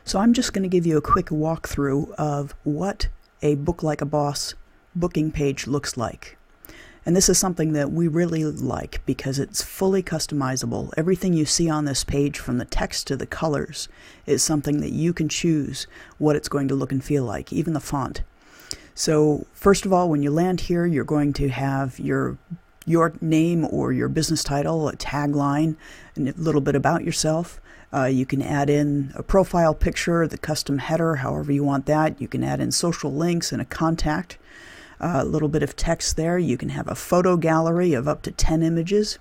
So I'm just going to give you a quick walkthrough of what a Book Like a Boss booking page looks like. And this is something that we really like because it's fully customizable. Everything you see on this page, from the text to the colors, is something that you can choose what it's going to look and feel like, even the font. So first of all, when you land here, you're going to have your name or your business title, a tagline, and a little bit about yourself. You can add in a profile picture, the custom header, however you want that. You can add in social links and a contact. A little bit of text there. You can have a photo gallery of up to 10 images.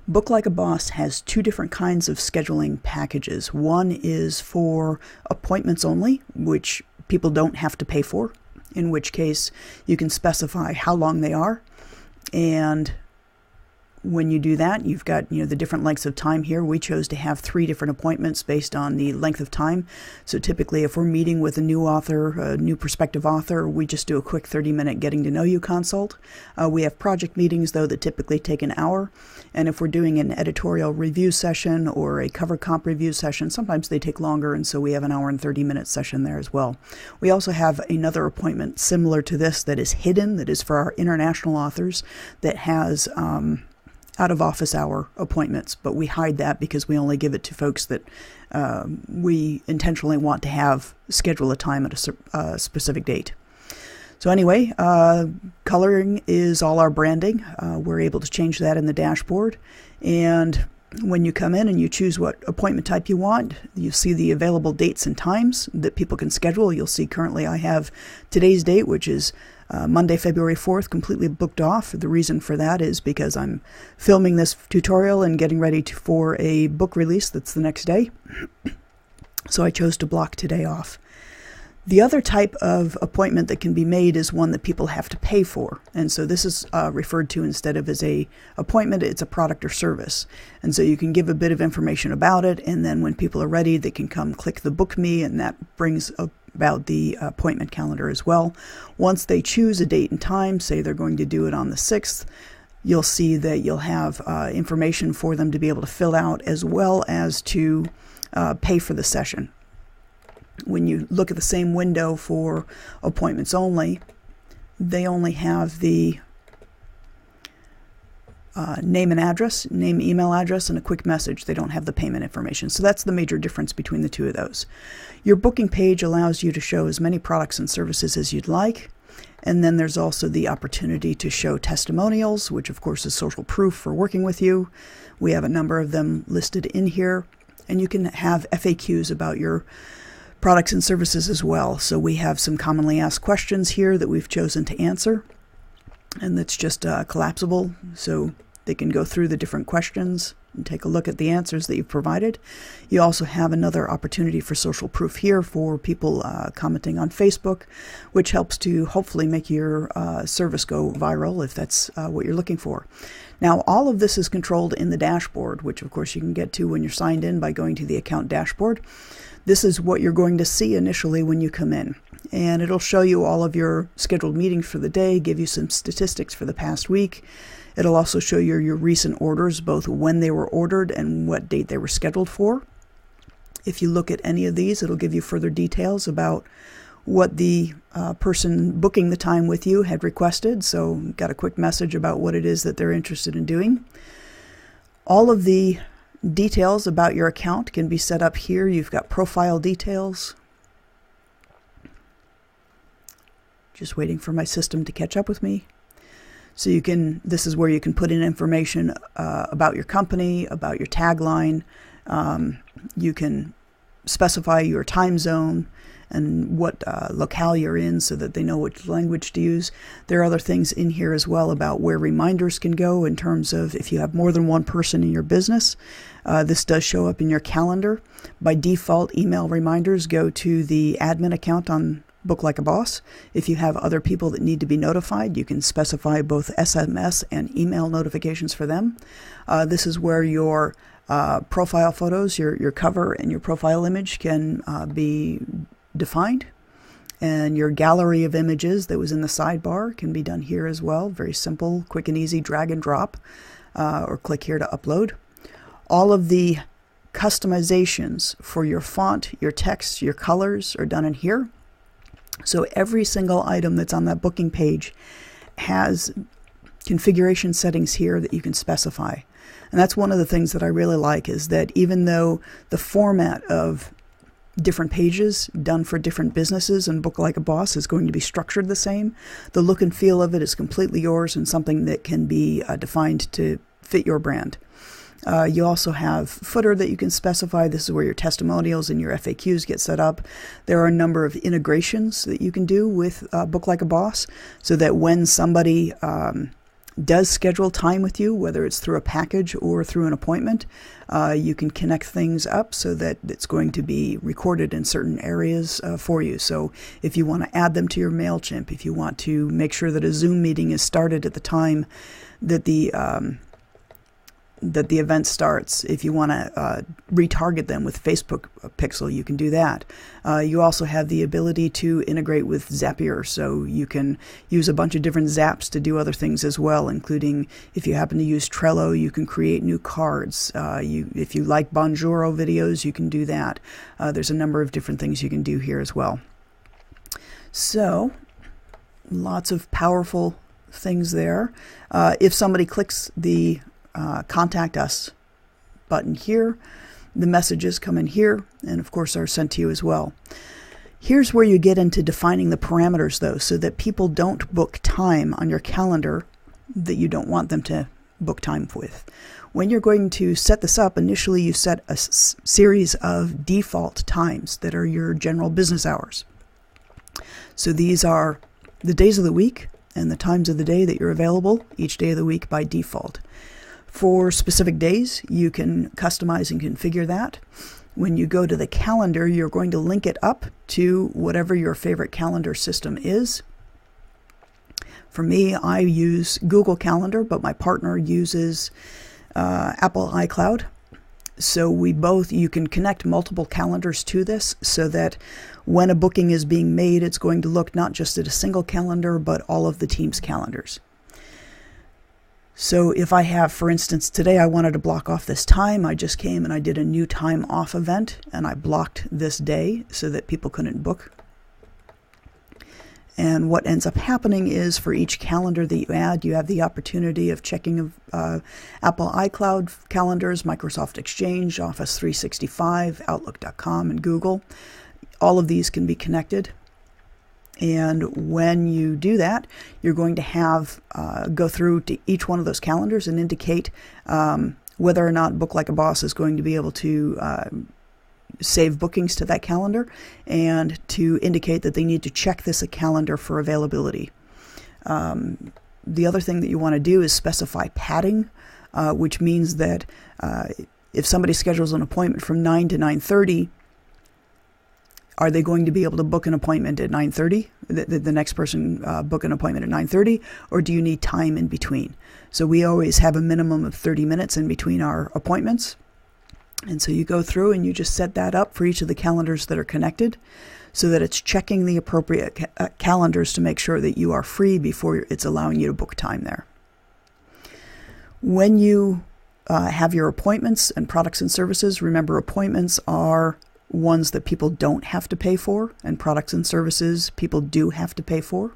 Book Like a Boss has two different kinds of scheduling packages. One is for appointments only, which people don't have to pay for, in which case you can specify how long they are. And when you do that, you've got the different lengths of time here. We chose to have 3 different appointments based on the length of time. So typically, if we're meeting with a new author, a new prospective author, we just do a quick 30-minute getting to know you consult. We have project meetings, though, that typically take an hour. And if we're doing an editorial review session or a cover comp review session, sometimes they take longer, and so we have an hour and 30-minute session there as well. We also have another appointment similar to this that is hidden, that is for our international authors, that has out-of-office hour appointments, but we hide that because we only give it to folks that we intentionally want to have schedule a time at a specific date. So anyway, coloring is all our branding. We're able to change that in the dashboard. And when you come in and you choose what appointment type you want, you see the available dates and times that people can schedule. You'll see currently I have today's date, which is Monday, February 4th, completely booked off. The reason for that is because I'm filming this tutorial and getting ready for a book release that's the next day. So I chose to block today off. The other type of appointment that can be made is one that people have to pay for. And so this is referred to, instead of as a appointment, it's a product or service. And so you can give a bit of information about it, and then when people are ready, they can come click the book me, and that brings about the appointment calendar as well. Once they choose a date and time, say they're going to do it on the 6th, you'll see that you'll have information for them to be able to fill out, as well as to pay for the session. When you look at the same window for appointments only, they only have the name and address, name, email address, and a quick message. They don't have the payment information. So that's the major difference between the two of those. Your booking page allows you to show as many products and services as you'd like. And then there's also the opportunity to show testimonials, which of course is social proof for working with you. We have a number of them listed in here. And you can have FAQs about your products and services as well. So we have some commonly asked questions here that we've chosen to answer, and that's just collapsible, so they can go through the different questions and take a look at the answers that you've provided. You also have another opportunity for social proof here for people commenting on Facebook, which helps to hopefully make your service go viral if that's what you're looking for. Now, all of this is controlled in the dashboard, which of course you can get to when you're signed in by going to the account dashboard. This is what you're going to see initially when you come in. And it'll show you all of your scheduled meetings for the day, give you some statistics for the past week. It'll also show you your recent orders, both when they were ordered and what date they were scheduled for. If you look at any of these, it'll give you further details about what the person booking the time with you had requested. So got a quick message about what it is that they're interested in doing. All of the details about your account can be set up here. You've got profile details. Just waiting for my system to catch up with me. So this is where you can put in information about your company, about your tagline. You can specify your time zone and what locale you're in so that they know which language to use. There are other things in here as well about where reminders can go in terms of if you have more than one person in your business. This does show up in your calendar. By default, email reminders go to the admin account on Book Like a Boss. If you have other people that need to be notified, you can specify both SMS and email notifications for them. This is where your profile photos, your cover and your profile image can be defined, and your gallery of images that was in the sidebar can be done here as well. Very simple, quick and easy, drag and drop, or click here to upload. All of the customizations for your font, your text, your colors are done in here. So every single item that's on that booking page has configuration settings here that you can specify. And that's one of the things that I really like, is that even though the format of different pages done for different businesses and Book Like a Boss is going to be structured the same, the look and feel of it is completely yours and something that can be defined to fit your brand. You also have footer that you can specify. This is where your testimonials and your FAQs get set up. There are a number of integrations that you can do with Book Like a Boss, so that when somebody does schedule time with you, whether it's through a package or through an appointment, you can connect things up so that it's going to be recorded in certain areas for you. So if you want to add them to your MailChimp, if you want to make sure that a Zoom meeting is started at the time that the event starts, if you want to retarget them with Facebook Pixel, you can do that. You also have the ability to integrate with Zapier, so you can use a bunch of different zaps to do other things as well, including if you happen to use Trello, you can create new cards. If you like Bonjoro videos, you can do that. There's a number of different things you can do here as well. So, lots of powerful things there. If somebody clicks the Contact Us button here, the messages come in here and of course are sent to you as well. Here's where you get into defining the parameters, though, so that people don't book time on your calendar that you don't want them to book time with. When you're going to set this up, initially you set a series of default times that are your general business hours. So these are the days of the week and the times of the day that you're available each day of the week by default. For specific days, you can customize and configure that. When you go to the calendar, you're going to link it up to whatever your favorite calendar system is. For me, I use Google Calendar, but my partner uses Apple iCloud. So you can connect multiple calendars to this so that when a booking is being made, it's going to look not just at a single calendar, but all of the team's calendars. So if I have, for instance, today I wanted to block off this time, I just came and I did a new time off event and I blocked this day so that people couldn't book. And what ends up happening is for each calendar that you add, you have the opportunity of checking Apple iCloud calendars, Microsoft Exchange, Office 365, Outlook.com, and Google. All of these can be connected. And when you do that, you're going to have go through to each one of those calendars and indicate whether or not Book Like a Boss is going to be able to save bookings to that calendar, and to indicate that they need to check this calendar for availability. The other thing that you want to do is specify padding, which means that if somebody schedules an appointment from 9 to 9:30, are they going to be able to book an appointment at 9:30? The next person book an appointment at 9:30, or do you need time in between? So we always have a minimum of 30 minutes in between our appointments. And so you go through and you just set that up for each of the calendars that are connected so that it's checking the appropriate calendars to make sure that you are free before it's allowing you to book time there. When you have your appointments and products and services, remember appointments are ones that people don't have to pay for, and products and services people do have to pay for.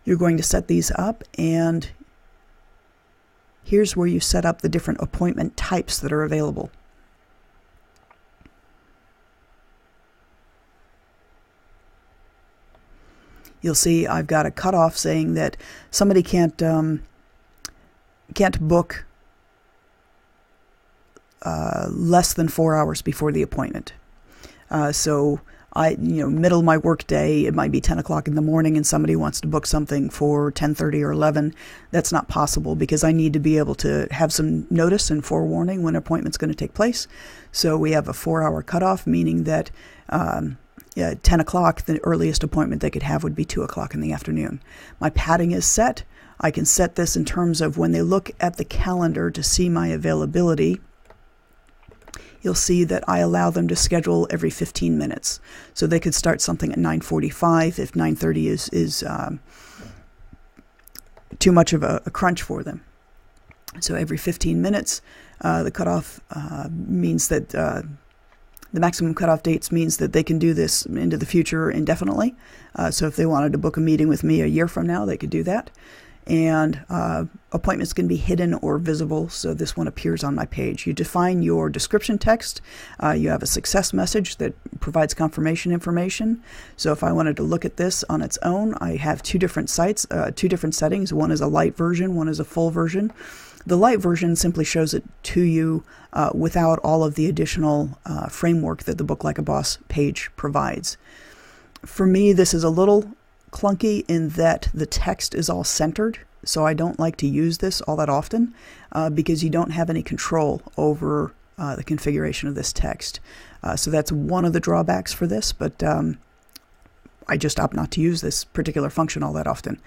You're going to set these up, and here's where you set up the different appointment types that are available. You'll see I've got a cutoff saying that somebody can't book less than 4 hours before the appointment. So middle of my work day, it might be 10 o'clock in the morning and somebody wants to book something for 10:30 or 11. That's not possible because I need to be able to have some notice and forewarning when an appointment's going to take place. So we have a 4-hour cutoff, meaning that 10 o'clock, the earliest appointment they could have would be 2 o'clock in the afternoon. My padding is set. I can set this in terms of when they look at the calendar to see my availability. You'll see that I allow them to schedule every 15 minutes. So they could start something at 9:45 if 9:30 is too much of a crunch for them. So every 15 minutes, the cutoff means that the maximum cutoff dates means that they can do this into the future indefinitely. So if they wanted to book a meeting with me a year from now, they could do that. And appointments can be hidden or visible, so this one appears on my page. You define your description text. You have a success message that provides confirmation information. So if I wanted to look at this on its own, I have two different sites, two different settings. One is a light version, one is a full version. The light version simply shows it to you without all of the additional framework that the Book Like a Boss page provides. For me, this is a little clunky in that the text is all centered, so I don't like to use this all that often because you don't have any control over the configuration of this text. So that's one of the drawbacks for this, but I just opt not to use this particular function all that often.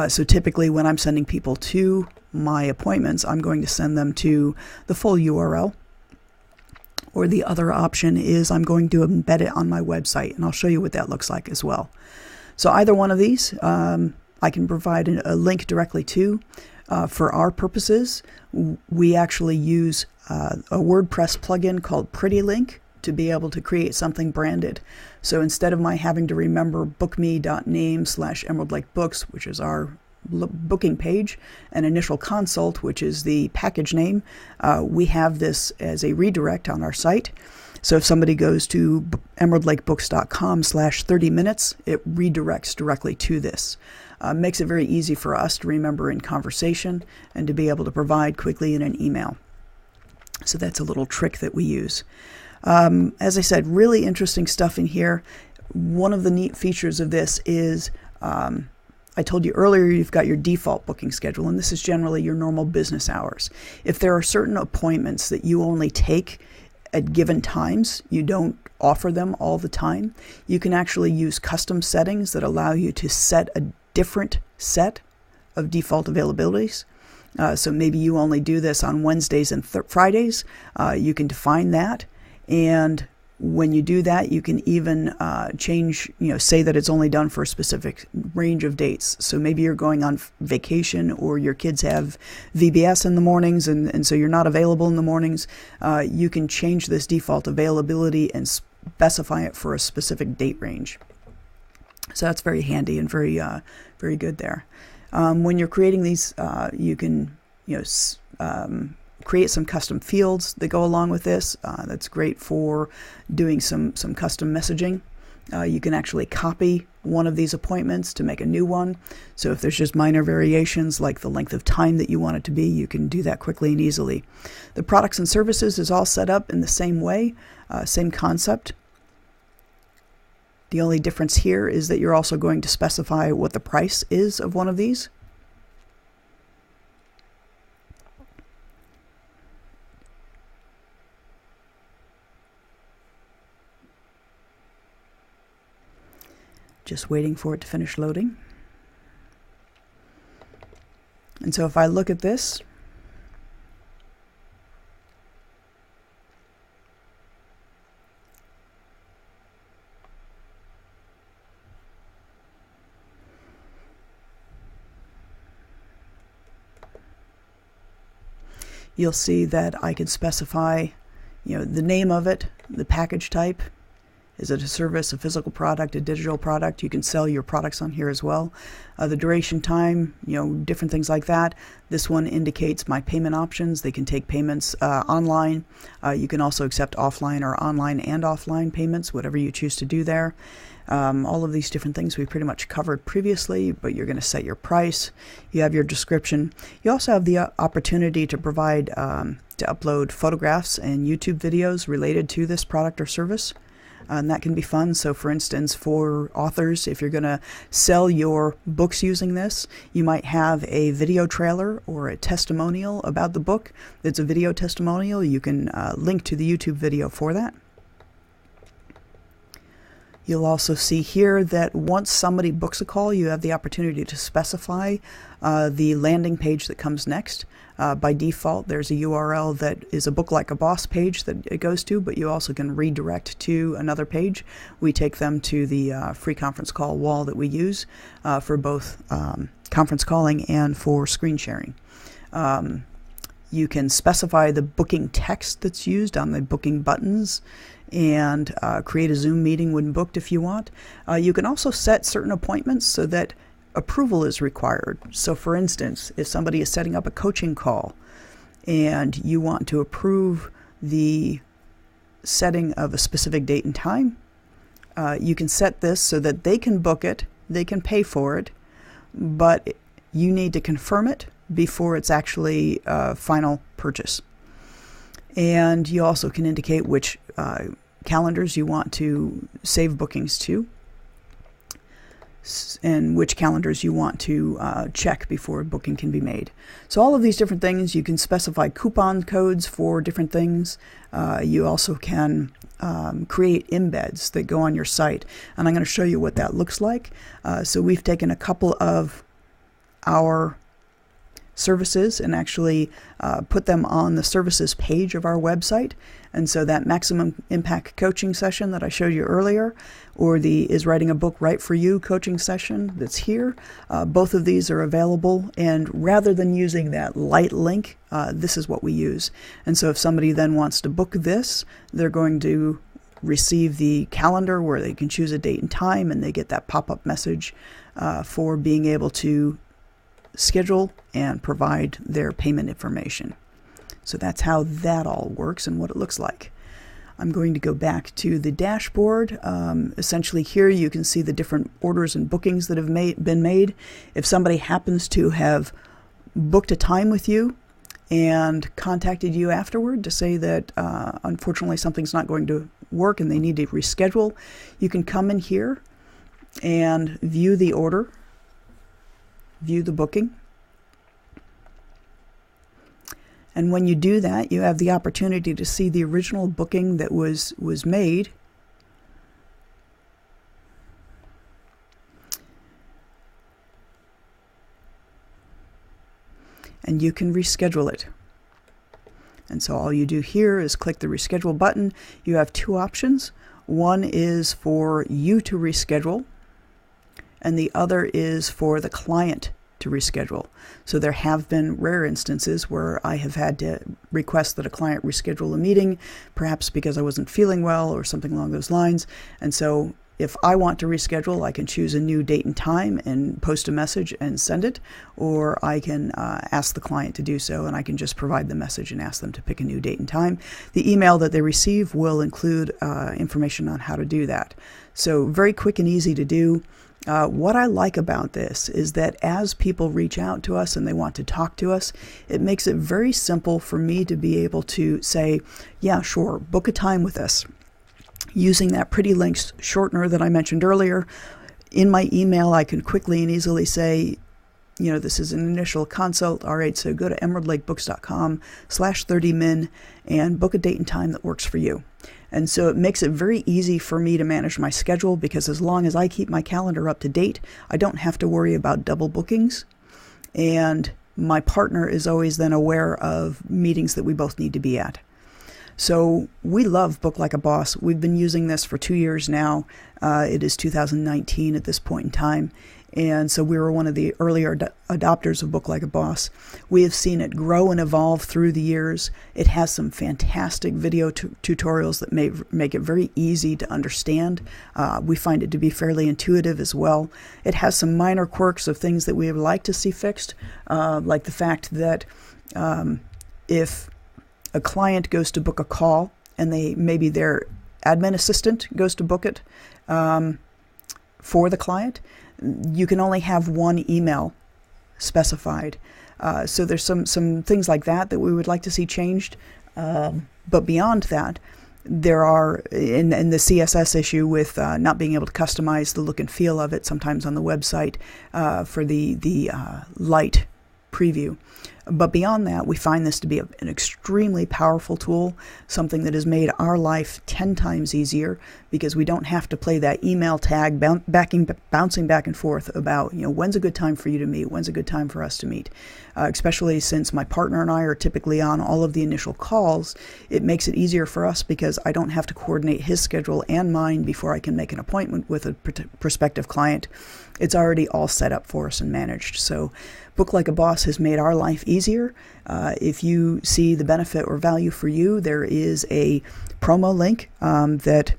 So typically when I'm sending people to my appointments, I'm going to send them to the full URL. Or the other option is I'm going to embed it on my website, and I'll show you what that looks like as well. So either one of these, I can provide a link directly to. For our purposes, we actually use a WordPress plugin called PrettyLink to be able to create something branded. So instead of my having to remember bookme.name/emeraldlakebooks, which is our booking page, and initial consult, which is the package name, we have this as a redirect on our site. So if somebody goes to emeraldlakebooks.com/30 minutes, it redirects directly to this. Makes it very easy for us to remember in conversation and to be able to provide quickly in an email. So that's a little trick that we use. As I said, really interesting stuff in here. One of the neat features of this is I told you earlier you've got your default booking schedule, and this is generally your normal business hours. If there are certain appointments that you only take at given times, you don't offer them all the time, you can actually use custom settings that allow you to set a different set of default availabilities. So maybe you only do this on Wednesdays and Fridays. You can define that, and when you do that, you can even change, say that it's only done for a specific range of dates. So maybe you're going on vacation, or your kids have VBS in the mornings, and so you're not available in the mornings. You can change this default availability and specify it for a specific date range. So that's very handy and very good there. When you're creating these, you can create some custom fields that go along with this. That's great for doing some custom messaging. You can actually copy one of these appointments to make a new one. So if there's just minor variations like the length of time that you want it to be, you can do that quickly and easily. The products and services is all set up in the same way, same concept. The only difference here is that you're also going to specify what the price is of one of these. Just waiting for it to finish loading. And so if I look at this, you'll see that I can specify, the name of it, the package type. Is it a service, a physical product, a digital product? You can sell your products on here as well. The duration time, different things like that. This one indicates my payment options. They can take payments online. You can also accept offline or online and offline payments, whatever you choose to do there. All of these different things we pretty much covered previously, but you're going to set your price. You have your description. You also have the opportunity to provide, to upload photographs and YouTube videos related to this product or service. And that can be fun. So for instance, for authors, if you're going to sell your books using this, you might have a video trailer or a testimonial about the book. It's a video testimonial. You can link to the YouTube video for that. You'll also see here that once somebody books a call, you have the opportunity to specify the landing page that comes next. By default, there's a URL that is a Book Like a Boss page that it goes to, but you also can redirect to another page. We take them to the free conference call wall that we use for both conference calling and for screen sharing. You can specify the booking text that's used on the booking buttons and create a Zoom meeting when booked if you want. You can also set certain appointments so that approval is required. So for instance, if somebody is setting up a coaching call and you want to approve the setting of a specific date and time, you can set this so that they can book it, they can pay for it, but you need to confirm it before it's actually final purchase. And you also can indicate which calendars you want to save bookings to and which calendars you want to check before a booking can be made. So all of these different things, you can specify coupon codes for different things. You also can create embeds that go on your site, and I'm going to show you what that looks like. So we've taken a couple of our services and actually put them on the services page of our website. And so that maximum impact coaching session that I showed you earlier, or the Is Writing a Book Right for You coaching session that's here, both of these are available. And rather than using that light link, this is what we use. And so if somebody then wants to book this, they're going to receive the calendar where they can choose a date and time, and they get that pop-up message for being able to schedule and provide their payment information. So that's how that all works and what it looks like. I'm going to go back to the dashboard. Essentially here you can see the different orders and bookings that have been made. If somebody happens to have booked a time with you and contacted you afterward to say that unfortunately something's not going to work and they need to reschedule, you can come in here and view the order, view the booking. And when you do that, you have the opportunity to see the original booking that was made. And you can reschedule it. And so all you do here is click the reschedule button. You have two options. One is for you to reschedule, and the other is for the client to reschedule. So there have been rare instances where I have had to request that a client reschedule a meeting, perhaps because I wasn't feeling well or something along those lines. And so if I want to reschedule, I can choose a new date and time and post a message and send it, or I can ask the client to do so, and I can just provide the message and ask them to pick a new date and time. The email that they receive will include information on how to do that. So very quick and easy to do. What I like about this is that as people reach out to us and they want to talk to us, it makes it very simple for me to be able to say, yeah, sure, book a time with us. Using that pretty links shortener that I mentioned earlier, in my email I can quickly and easily say, you know, this is an initial consult. All right, so go to emeraldlakebooks.com/30min and book a date and time that works for you. And so it makes it very easy for me to manage my schedule, because as long as I keep my calendar up to date, I don't have to worry about double bookings. And my partner is always then aware of meetings that we both need to be at. So we love Book Like a Boss. We've been using this for 2 years now. It is 2019 at this point in time. And so we were one of the earlier adopters of Book Like a Boss. We have seen it grow and evolve through the years. It has some fantastic video tutorials that make it very easy to understand. We find it to be fairly intuitive as well. It has some minor quirks of things that we would like to see fixed, like the fact that if a client goes to book a call and maybe their admin assistant goes to book it for the client, you can only have one email specified. So there's some things like that we would like to see changed. But beyond that, there are, in the CSS issue with not being able to customize the look and feel of it sometimes on the website for the light preview. But beyond that, we find this to be an extremely powerful tool, something that has made our life 10 times easier, because we don't have to play that email tag bouncing back and forth about, you know, when's a good time for you to meet, when's a good time for us to meet. Especially since my partner and I are typically on all of the initial calls, it makes it easier for us because I don't have to coordinate his schedule and mine before I can make an appointment with a prospective client. It's already all set up for us and managed. So Book Like a Boss has made our life easier. If you see the benefit or value for you, there is a promo link that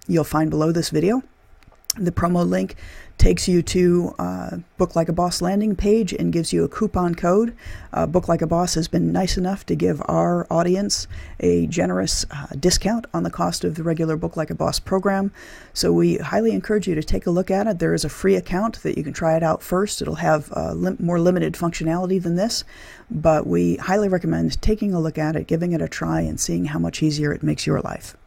you'll find below this video. The promo link takes you to Book Like a Boss landing page and gives you a coupon code. Book Like a Boss has been nice enough to give our audience a generous discount on the cost of the regular Book Like a Boss program. So we highly encourage you to take a look at it. There is a free account that you can try it out first. It'll have more limited functionality than this, but we highly recommend taking a look at it, giving it a try, and seeing how much easier it makes your life.